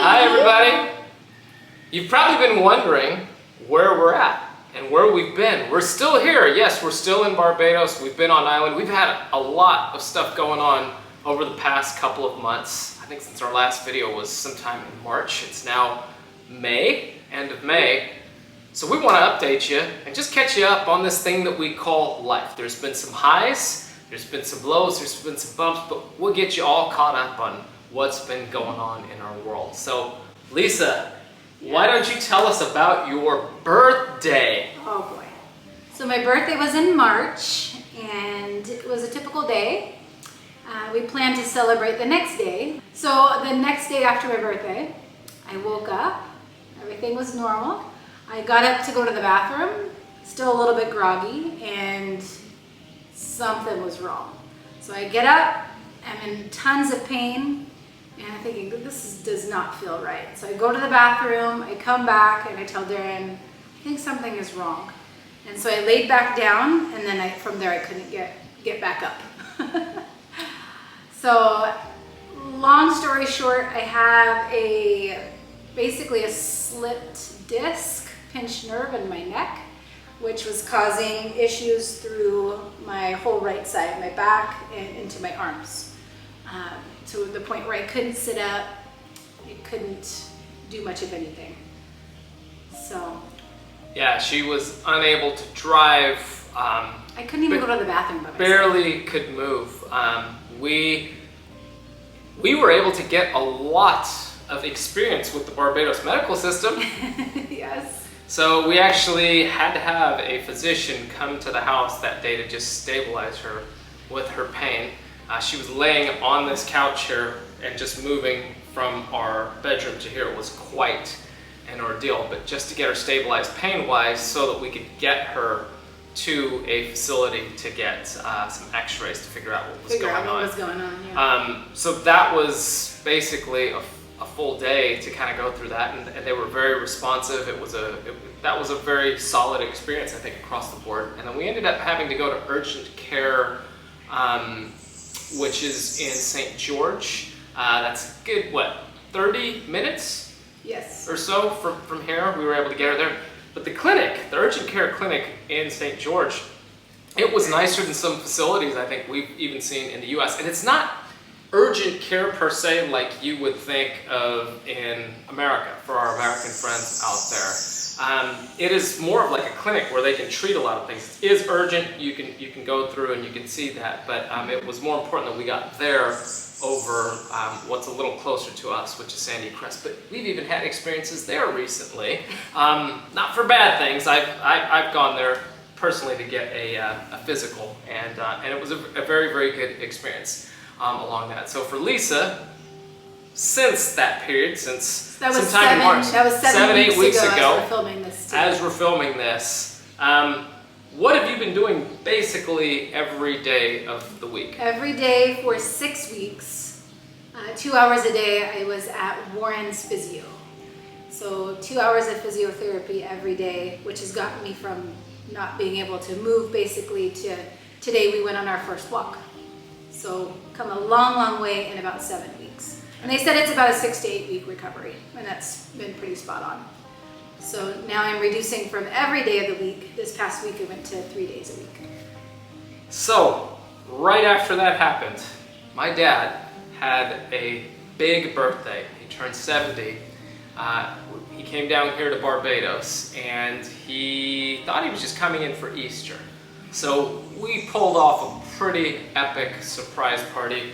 Hi everybody! You've probably been wondering where we're at and where we've been. We're still here. Yes, we're still in Barbados. We've been on island. We've had a lot of stuff going on over the past couple of months. I think since our last video was sometime in March. It's now May, end of May. So we want to update you and just catch you up on this thing that we call life. There's been some highs, there's been some lows, there's been some bumps, but we'll get you all caught up on what's been going on in our world. So Lisa, why don't you tell us about your birthday? Oh boy. So my birthday was in March and it was a typical day. We planned to celebrate the next day. So the next day after my birthday, I woke up, everything was normal. I got up to go to the bathroom, still a little bit groggy, and something was wrong. So I get up, I'm in tons of pain, and I'm thinking, does not feel right. So I go to the bathroom, I come back, and I tell Darren, I think something is wrong. And so I laid back down, and then from there I couldn't get back up. So long story short, I have basically a slipped disc, pinched nerve in my neck, which was causing issues through my whole right side, my back and into my arms. To the point where I couldn't sit up, I couldn't do much of anything. So. Yeah, she was unable to drive. I couldn't even go to the bathroom by myself. Barely could move. We were able to get a lot of experience with the Barbados medical system. Yes. So we actually had to have a physician come to the house that day to just stabilize her with her pain. She was laying on this couch here, and just moving from our bedroom to here was quite an ordeal. But just to get her stabilized pain-wise so that we could get her to a facility to get some x-rays to figure out what was going on. Yeah. So that was basically a full day to kind of go through that, and they were very responsive. That was a very solid experience, I think, across the board. And then we ended up having to go to urgent care, which is in St. George. That's a good, 30 minutes? Yes. Or so from here. We were able to get her there. But the clinic, the urgent care clinic in St. George, it was nicer than some facilities I think we've even seen in the US. And it's not urgent care per se like you would think of in America, for our American friends out there. It is more of like a clinic where they can treat a lot of things. It is urgent, you can go through and you can see that, but it was more important that we got there over what's a little closer to us, which is Sandy Crest. But we've even had experiences there recently, not for bad things. I've gone there personally to get a physical, and it was a very, very good experience along that. So for Lisa, since that period, since that was sometime in March, that was 7 weeks ago, as we're filming this, what have you been doing basically every day of the week? Every day for 6 weeks, 2 hours a day, I was at Warren's Physio. So 2 hours of physiotherapy every day, which has gotten me from not being able to move basically to today we went on our first walk. So come a long, long way in about 7 weeks. And they said it's about a 6 to 8 week recovery, and that's been pretty spot on. So now I'm reducing from every day of the week. This past week I went to 3 days a week. So right after that happened, my dad had a big birthday. He turned 70. He came down here to Barbados, and he thought he was just coming in for Easter. So we pulled off a pretty epic surprise party.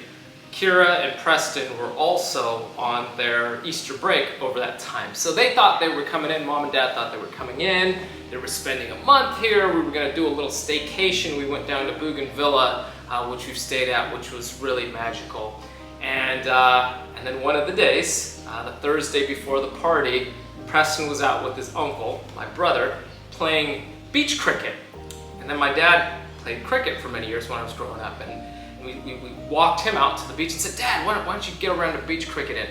Kira and Preston were also on their Easter break over that time. So they thought they were coming in, Mom and Dad thought they were coming in, they were spending a month here, we were gonna do a little staycation. We went down to Bougainvillea, which we've stayed at, which was really magical. And then one of the days, the Thursday before the party, Preston was out with his uncle, my brother, playing beach cricket. And then my dad played cricket for many years when I was growing up, and we walked him out to the beach and said, Dad, why don't you get around to beach cricket? And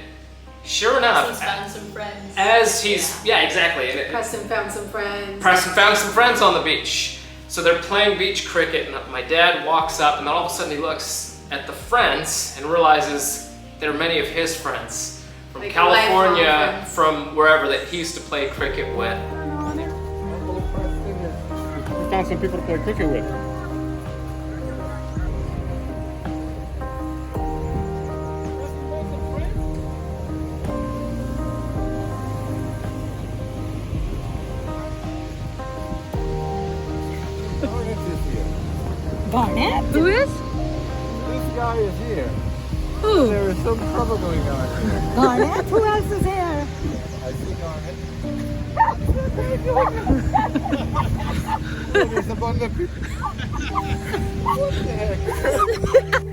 sure enough, he's found some friends. Exactly. And Preston found some friends. Preston found some friends on the beach. So they're playing beach cricket, and my dad walks up, and then all of a sudden he looks at the friends and realizes they're many of his friends from Like California, lifelong friends. from wherever, that he used to play cricket with. We found some people to play cricket with. Barnett? Who is? This guy is here. Who? There is some trouble going on here. Barnett? Who else is here? I see Garnet. There's a bunch of people. What the heck?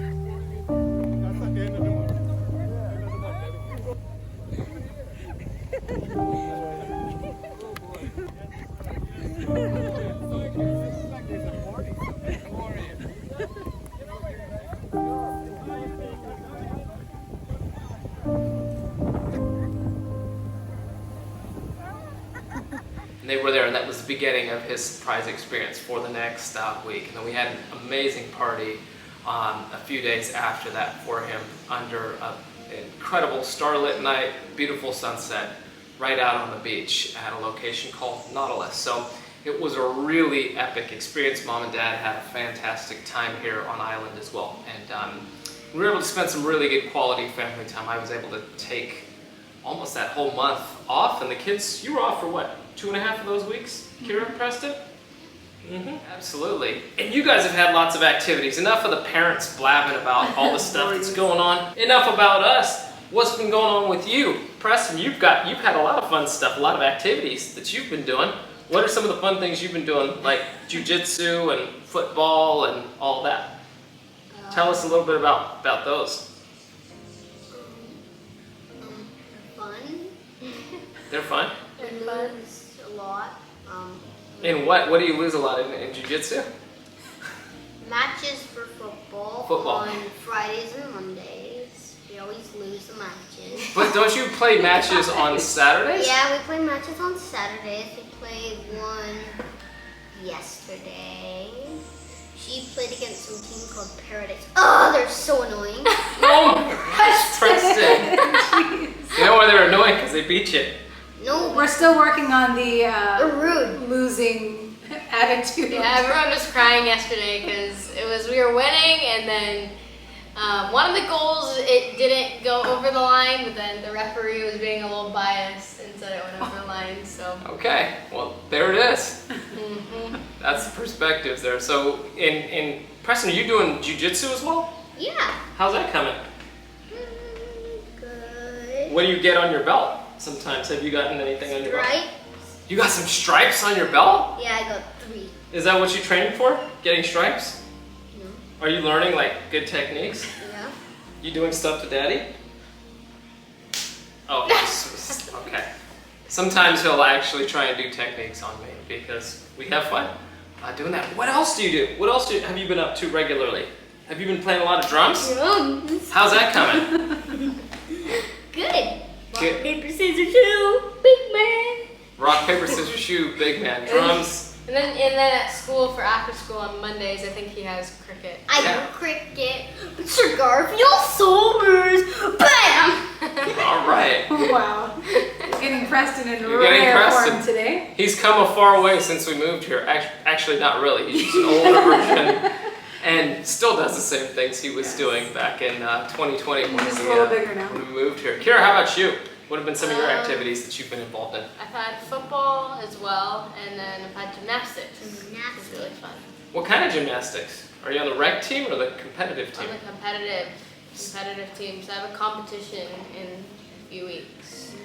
That's at the end of the month. And they were there, and that was the beginning of his surprise experience for the next week. And then we had an amazing party a few days after that for him under an incredible starlit night, beautiful sunset, right out on the beach at a location called Nautilus. So it was a really epic experience. Mom and Dad had a fantastic time here on island as well. And we were able to spend some really good quality family time. I was able to take almost that whole month off, and the kids, you were off for what, 2.5 of those weeks, Kira and Preston? Absolutely. And you guys have had lots of activities. Enough of the parents blabbing about all the stuff that's going on. Enough about us. What's been going on with you? Preston, you've had a lot of fun stuff, a lot of activities that you've been doing. What are some of the fun things you've been doing, like jiu-jitsu and football and all that? Tell us a little bit about those. Fun. They're fun? We lose a lot. In what? What do you lose a lot in jiu-jitsu? Matches for football. Football. On Fridays and Mondays. We always lose the matches. But don't you play matches on Saturdays? Yeah, we play matches on Saturdays. We played one yesterday. She played against some team called Paradise. Oh, they're so annoying. Oh my gosh, Preston. You know why they're annoying? Because they beat you. No, We're still working on the they're rude. losing attitude. Yeah, everyone was crying yesterday because we were winning, and then one of the goals, it didn't go over the line, but then the referee was being a little biased and said it went over the line. So Okay, well there it is. That's the perspectives there. So in Preston, are you doing jiu-jitsu as well? Yeah. How's that coming? Good. What do you get on your belt? Sometimes have you gotten anything on your belt? Right? You got some stripes on your belt? Yeah, I got 3. Is that what you're training for? Getting stripes? No. Are you learning like good techniques? Yeah. You doing stuff to Daddy? Oh, he's, okay. Sometimes he'll actually try and do techniques on me because we have fun doing that. What else do you do? What else have you been up to regularly? Have you been playing a lot of drums? How's that coming? Good. Rock, Good. paper, scissors, shoe, big man. Rock, paper, scissors, shoe, big man, drums. and then at school for after school on Mondays, I think he has cricket. I Yeah. do cricket. Mr. Garfield Somers. Bam! All right. Wow. Getting Preston in You're getting rare form Preston. today. He's come a far way since we moved here. Actually, not really. He's just an older version and still does the same things he was doing back in 2020 when Just a little bigger now. when we moved here. Kira, how about you? What have been some of your activities that you've been involved in? I've had football as well, and then I've had gymnastics. It's really fun. What kind of gymnastics? Are you on the rec team or the competitive team? On the competitive team, so I have a competition in a few weeks.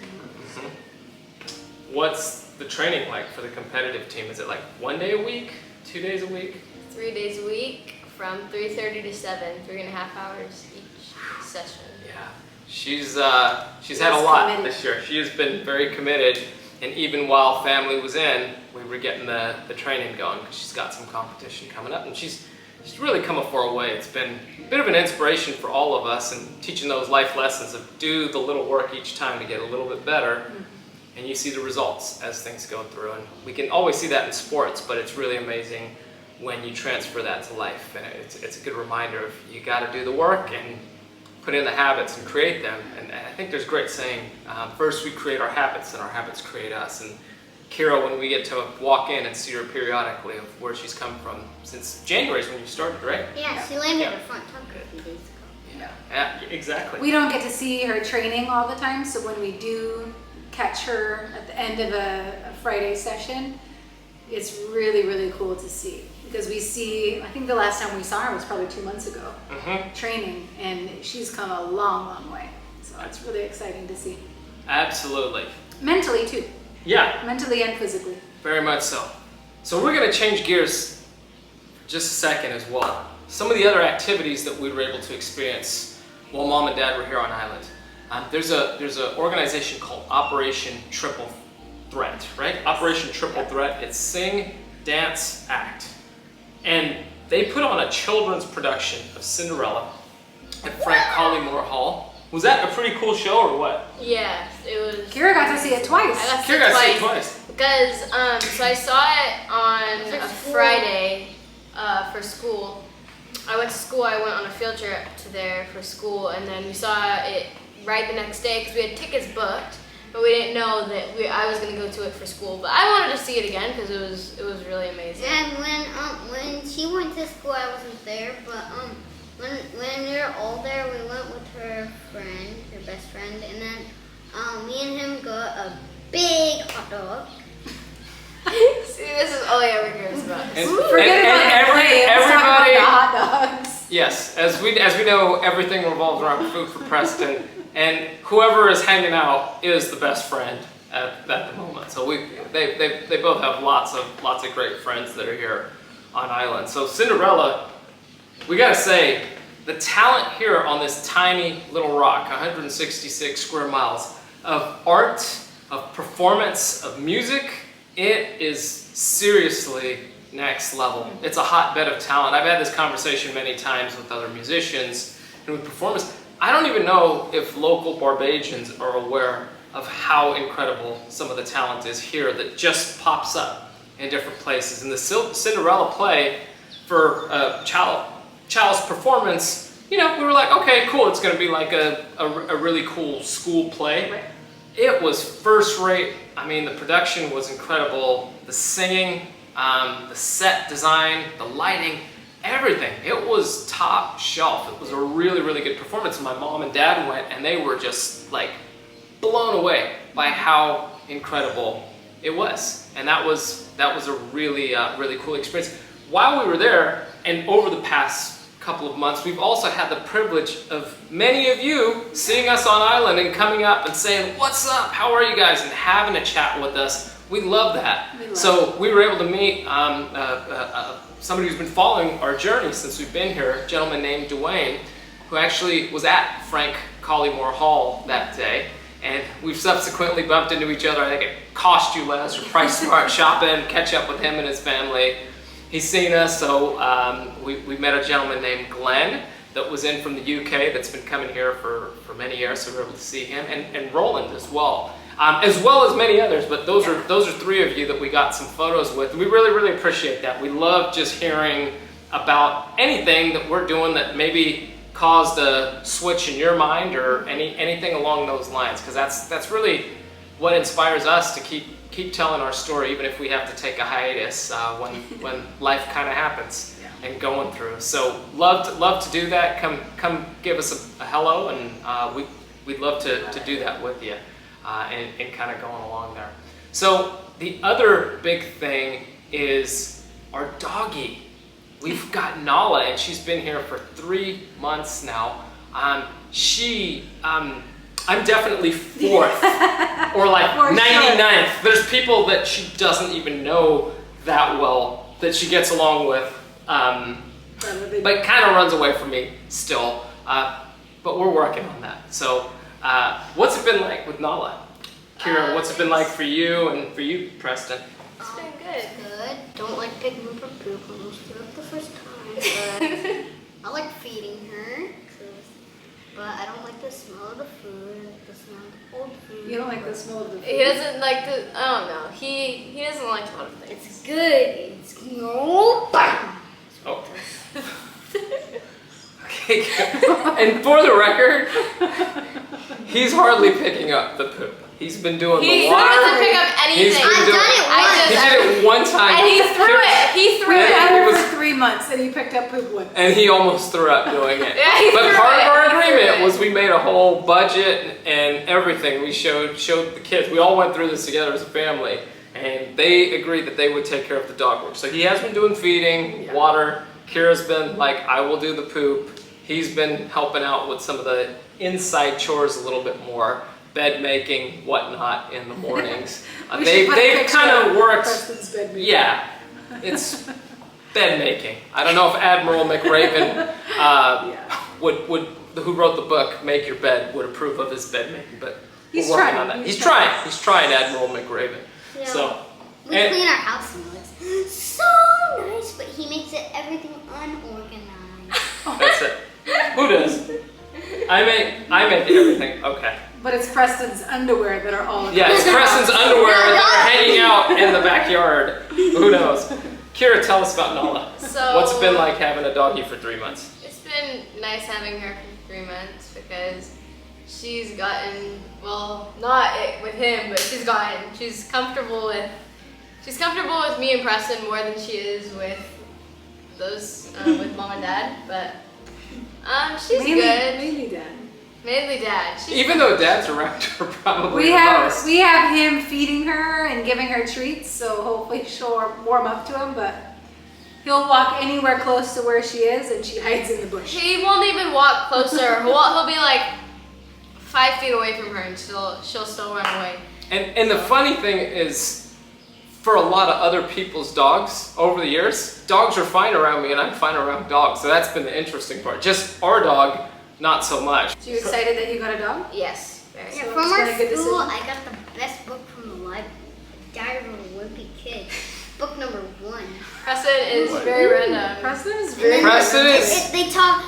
What's the training like for the competitive team? Is it like 1 day a week, 2 days a week? 3 days a week from 3:30 to 7, 3.5 hours each session. Yeah, she's had a lot committed. this year. She has been very committed, and even while family was in, we were getting the training going because she's got some competition coming up, and she's really come a far way. It's been a bit of an inspiration for all of us, and teaching those life lessons of do the little work each time to get a little bit better, and you see the results as things go through. And we can always see that in sports, but it's really amazing when you transfer that to life, and it's a good reminder of you got to do the work, and put in the habits and create them. And I think there's a great saying, first we create our habits and our habits create us. And Kira, when we get to walk in and see her periodically of where she's come from, since January is when you started, right? Yeah, she landed a front tuck a few days ago. Yeah, exactly. We don't get to see her training all the time, so when we do catch her at the end of a Friday session, it's really, really cool to see. Because we see, I think the last time we saw her was probably 2 months ago, training, and she's come a long, long way. So it's really exciting to see. Absolutely. Mentally too. Yeah. Mentally and physically. Very much so. So we're going to change gears for just a second as well. Some of the other activities that we were able to experience while Mom and Dad were here on island. There's an organization called Operation Triple Threat, right? Operation Triple Threat. It's sing, dance, act. And they put on a children's production of Cinderella at Frank Collymore Hall. Was that a pretty cool show or what? Yeah, it was. Kira got to see it twice. I got to see Kira got to see it it twice. twice. Because, so I saw it on a Friday for school. I went to school, I went on a field trip to there for school, and then we saw it right the next day because we had tickets booked, but we didn't know that I was going to go to it for school. But I wanted to see it again because it was really amazing. And when she went to school, I wasn't there, but when we were all there, we went with her friend, her best friend, and then me and him got a big hot dog. See, this is all he ever cares about. And Forget about the play. Let's talk about everybody, the hot dogs. yes, as we know, everything revolves around food for Preston, and whoever is hanging out is the best friend at the moment. So they both have lots of great friends that are here on island. So Cinderella, we gotta say, the talent here on this tiny little rock, 166 square miles of art, of performance, of music, it is seriously next level. It's a hotbed of talent. I've had this conversation many times with other musicians and with performers. I don't even know if local Barbadians are aware of how incredible some of the talent is here that just pops up in different places. And the Cinderella play for Child's performance, you know, we were like, okay, cool, it's gonna be like a really cool school play. Right. It was first rate. I mean, the production was incredible. The singing, the set design, the lighting, everything. It was top shelf. It was a really, really good performance. My mom and dad went and they were just like blown away by how incredible it was. And that was a really, really cool experience. While we were there and over the past couple of months, we've also had the privilege of many of you seeing us on island and coming up and saying, what's up, how are you guys, and having a chat with us. We love that. We were able to meet somebody who's been following our journey since we've been here, a gentleman named Dwayne, who actually was at Frank Collymore Hall that day. And we've subsequently bumped into each other, I think at Cost You Less or Price Smart shopping, catch up with him and his family. He's seen us, so we met a gentleman named Glenn that was in from the UK that's been coming here for many years, so we were able to see him, and Roland as well as many others, but those are three of you that we got some photos with. We really, really appreciate that. We love just hearing about anything that we're doing that maybe caused a switch in your mind or anything along those lines, because that's really what inspires us to keep telling our story, even if we have to take a hiatus when life kind of happens and going through. So love to do that. Come give us a hello, and we'd love to do that with you and kind of going along there. So the other big thing is our doggy. We've got Nala, and she's been here for 3 months now. I'm definitely fourth or like 99th. Sure. There's people that she doesn't even know that well that she gets along with, but kind of runs away from me still. But we're working on that. So what's it been like with Nala? Kira, what's it been like for you and for you, Preston? It's been good. Good. Don't like picking her poop when we threw up the first time, but I like feeding her. But I don't like the smell of the food, the smell of the old food. You don't like the smell of the food? He doesn't like the, I don't know, he doesn't like a lot of things. It's good. It's no. Oh. And for the record, he's hardly picking up the poop. He's been doing He the water. doesn't pick up He's anything. been I've doing, done it once. He did it one time. And he threw it. He threw We it. had It her was- for 3 months and he picked up poop once. And he almost threw up doing it. Yeah, he But threw part it. of our He threw agreement it. was we made a whole budget and everything. We showed the kids. We all went through this together as a family, and they agreed that they would take care of the dog work. So he has been doing feeding, water. Kira's been like, I will do the poop. He's been helping out with some of the inside chores a little bit more, bed making, whatnot in the mornings. We should put a They've picture kind of of worked. Preston's bed making. Yeah, it's bed making. I don't know if Admiral McRaven who wrote the book "Make Your Bed" would approve of his bed making, but He's we're working trying. on that. He's He's trying. He's trying, Admiral McRaven. Yeah. So We and- clean our house and it's so nice, but he makes it everything unorganized. that's it. Who does? I make everything. Okay. But it's Preston's underwear that are all. Yeah, it's Preston's underwear that are hanging out in the backyard. Who knows? Kira, tell us about Nala. So What's it been like having a doggie for 3 months? It's been nice having her for 3 months because she's gotten, well, not it with him, but she's comfortable with me and Preston more than she is with those with mom and dad. But she's good. Mainly Dad. Mainly dad. She's Even though Dad's around her probably We the have most. him feeding her and giving her treats, so hopefully she'll warm up to him. But he'll walk anywhere close to where she is, and she hides in the bush. He won't even walk closer. He'll be like 5 feet away from her, and she'll still run away. And the funny thing is, for a lot of other people's dogs over the years, dogs are fine around me and I'm fine around dogs. So that's been the interesting part. Just our dog, not so much. So you excited that you got a dog? Yes. Very. Yeah, So from it's our been a good school, decision. I got the best book from the library, Diary of a Wimpy Kid. Book number 1. Preston is very random. Preston is And very. then Preston is- they talk.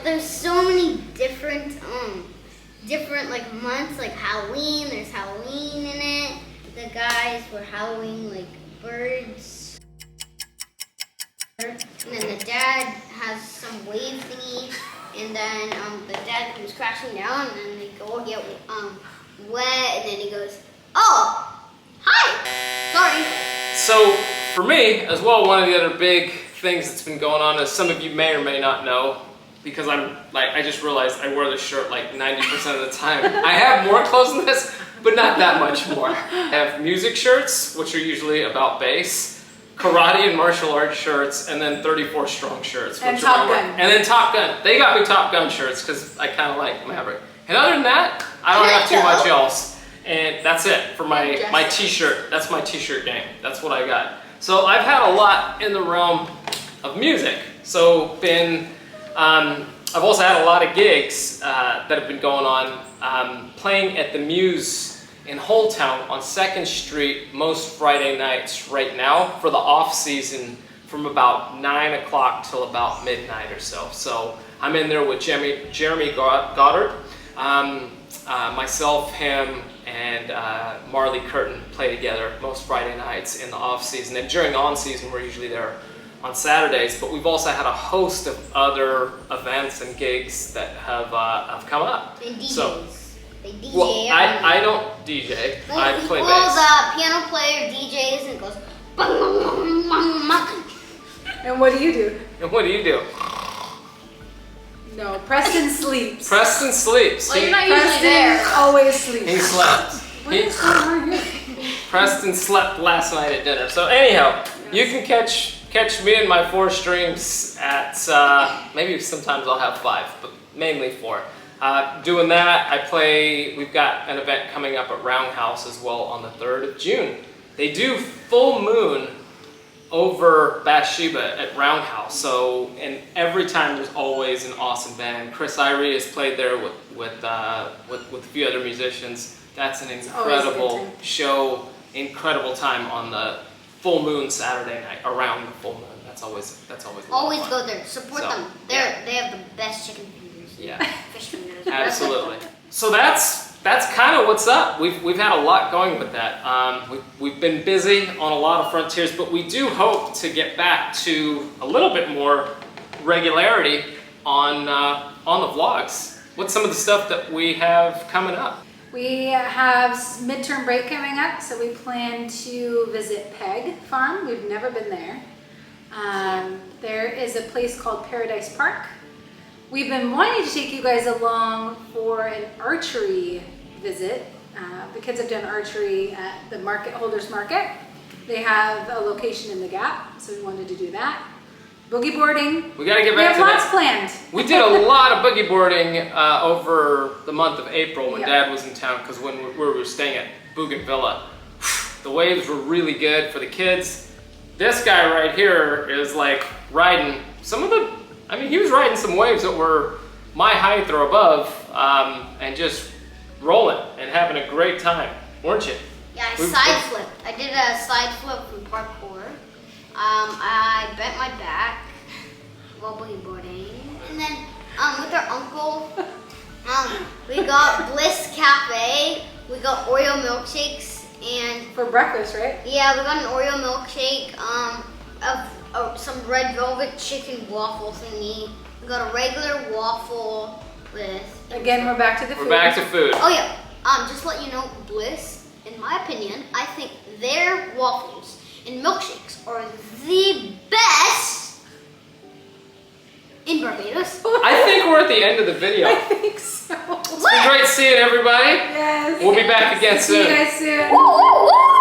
There's so many different like months, like Halloween. There's Halloween in it. The guys were Halloween like birds. And then the dad has some wave thingy, and then the dad comes crashing down, and then they go get wet, and then he goes, "Oh, hi, sorry." So for me as well, one of the other big things that's been going on is some of you may or may not know, because I just realized I wear this shirt like 90% of the time. I have more clothes than this, but not that much more. I have music shirts, which are usually about bass, karate and martial arts shirts, and then 34 Strong shirts. And which are Top my- Gun. And then Top Gun. They got me Top Gun shirts because I kind of like Maverick. And other than that, I don't have too much else. And that's it for my t-shirt. That's my t-shirt game. That's what I got. So I've had a lot in the realm of music. So I've also had a lot of gigs that have been going on, playing at the Muse in Holetown on 2nd Street most Friday nights right now for the off season from about 9 o'clock till about midnight or so. So I'm in there with Jeremy Goddard, myself, him, and Marley Curtin play together most Friday nights in the off season. And during on season, we're usually there on Saturdays, but we've also had a host of other events and gigs that have come up. And DJs. So, They DJ. well, I don't DJ. I play Well, bass. the piano player DJs and goes. Bang, bang, bang, bang, bang. And what do you do? And what do you do? No, Preston sleeps. Preston sleeps. Well, you're not usually Preston there. always sleeps. He slept. What is going on here? Preston slept last night at dinner. So anyhow, you can catch me and my 4 strings at maybe sometimes I'll have 5, but mainly 4. Doing that, we've got an event coming up at Roundhouse as well on the 3rd of June. They do full moon over Bathsheba at Roundhouse. So, and every time there's always an awesome band. Chris Irie has played there with a few other musicians. That's an always a incredible good time. show, incredible time on the full moon Saturday night, around the full moon. That's always a lot of Always fun. go there. Support So, them. They have the best chicken fingers. Yeah. Fish fingers. Absolutely. So that's kind of what's up. We've had a lot going with that. We've been busy on a lot of frontiers, but we do hope to get back to a little bit more regularity on the vlogs. What's some of the stuff that we have coming up? We have midterm break coming up, so we plan to visit Peg Farm. We've never been there. There is a place called Paradise Park. We've been wanting to take you guys along for an archery visit. The kids have done archery at the Holders Market. They have a location in the Gap, so we wanted to do that. Boogie boarding. We gotta get We back have to lots that. planned. We did a lot of boogie boarding over the month of April when Yeah. Dad was in town, because when we were staying at Bougainvillea, the waves were really good for the kids. This guy right here is like riding some of the, I mean, he was riding some waves that were my height or above, and just rolling and having a great time, weren't you? Yeah, I side flipped. I did a side flip from parkour. I bent my back while boogie boarding. And then with our uncle, we got Bliss Cafe. We got Oreo milkshakes and For breakfast, right? yeah, we got an Oreo milkshake, of some red velvet chicken waffle thingy. We got a regular waffle with. Again, we're back to the food. We're back to food. Oh yeah, just to let you know, Bliss, in my opinion, I think their waffles and milkshakes are the best in Barbados. I think we're at the end of the video. I It's think so. been great seeing everybody. Yes. We'll be back again See you soon. guys soon. Woo, woo, woo!